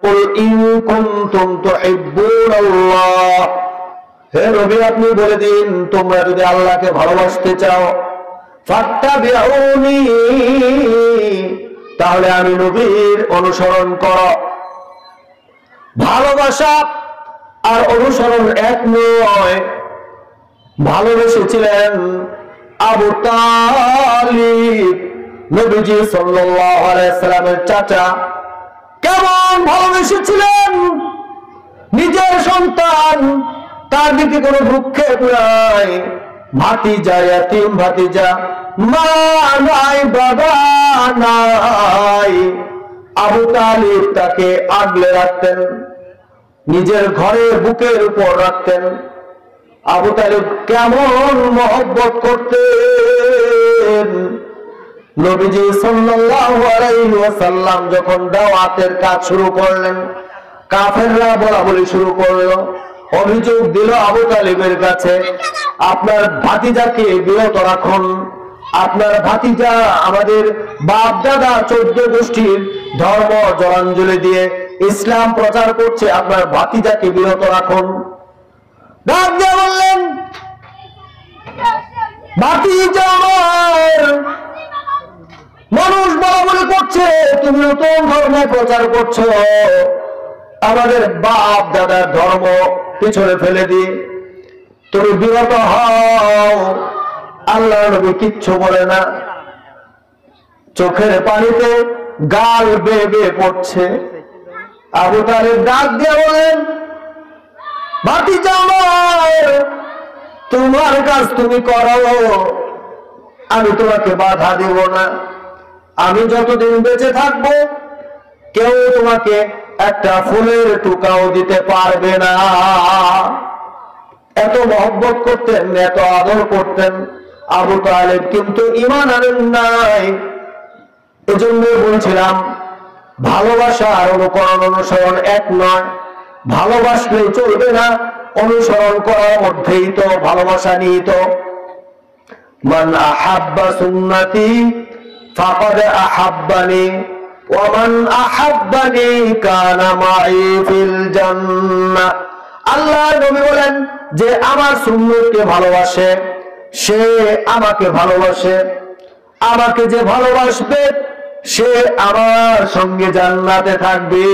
কুল in কুনতুম তুহিব্বুনাল্লাহ, হে নবী আপনি বলে দিন তোমরা যদি আল্লাহকে ভালোবাসতে চাও, ফাত্তাবিউনি, তাহলে আমি নবীর অনুসরণ করো। ভালোবাসা আর অনুসরণ এক নয়। ভালোবেসেছিলেন আবু তালিব, নবীজি সাল্লাল্লাহু আলাইহি সাল্লামের চাচা। কেমন ভালোবেসেছিলেন! নিজের সন্তান, তার দিকে কোনো ভ্রুক্ষেপ নাই। ভাতিজা, ইয়াতীম ভাতিজা, মা নাই বাবা নাই, আবু তালিব তাকে আগলে রাখতেন, নিজের ঘরে বুকের উপর রাখতেন। আবু তালিব কেমন মহব্বত করতেন! নবীজি সাল্লাল্লাহু আলাইহি ওয়াসাল্লাম যখন দাওয়াতের কাজ শুরু করলেন, কাফেররা বলাবলি শুরু করলো, অভিযোগ দিল আবু তালিবের কাছে, আপনার ভাতিজাকে বিরত রাখুন, আপনার ভাতিজা আমাদের বাপ দাদা 14 গোষ্ঠীর ধর্ম জলাঞ্জলি দিয়ে ইসলাম প্রচার করছে, আপনার ভাতিজাকে বিরত রাখুন। ডাক দিয়ে বললেন, ভাতিজা আমার, মানুষ বলাবলি করছে তুমি নতুন ধর্ম প্রচার করছো, আমাদের বাপ দাদার ধর্ম পিছনে ফেলে দিয়ে তুমি বিরত হও। আল্লাহ নবী কিচ্ছু বলে না, চোখের পানিতে গাল বেয়ে বেয়ে পড়ছে। আবু তালিব ডাক দিয়ে বলেন, ভাতিজা আমার, তোমার কাজ তুমি করো, আমি তোমাকে বাধা দেব না। আমি যতদিন বেঁচে থাকবো কেউ তোমাকে একটা ফুলের টুকাও দিতে পারবে না। এত মহব্বত করতেন, এত আদর করতেন আবু তালিব, কিন্তু ঈমান আনেন নাই। এজন্য বলছিলাম ভালোবাসা আর অনুকরণ অনুসরণ এক নয়। ভালোবাসলেই চলবে না, অনুসরণ করার মধ্যেই তো ভালোবাসা নিহিত। মান আহাব্বা সুন্নতি ফাকাদ আহাব্বানি ওয়া মান আহাব্বানি কানা মাই ফিল জান্নাহ। আল্লাহ নবী বলেন, যে আমার সুন্নতকে ভালোবাসে সে আমাকে ভালোবাসে, আমাকে যে ভালোবাসবে সে আমার সঙ্গে জান্নাতে থাকবে।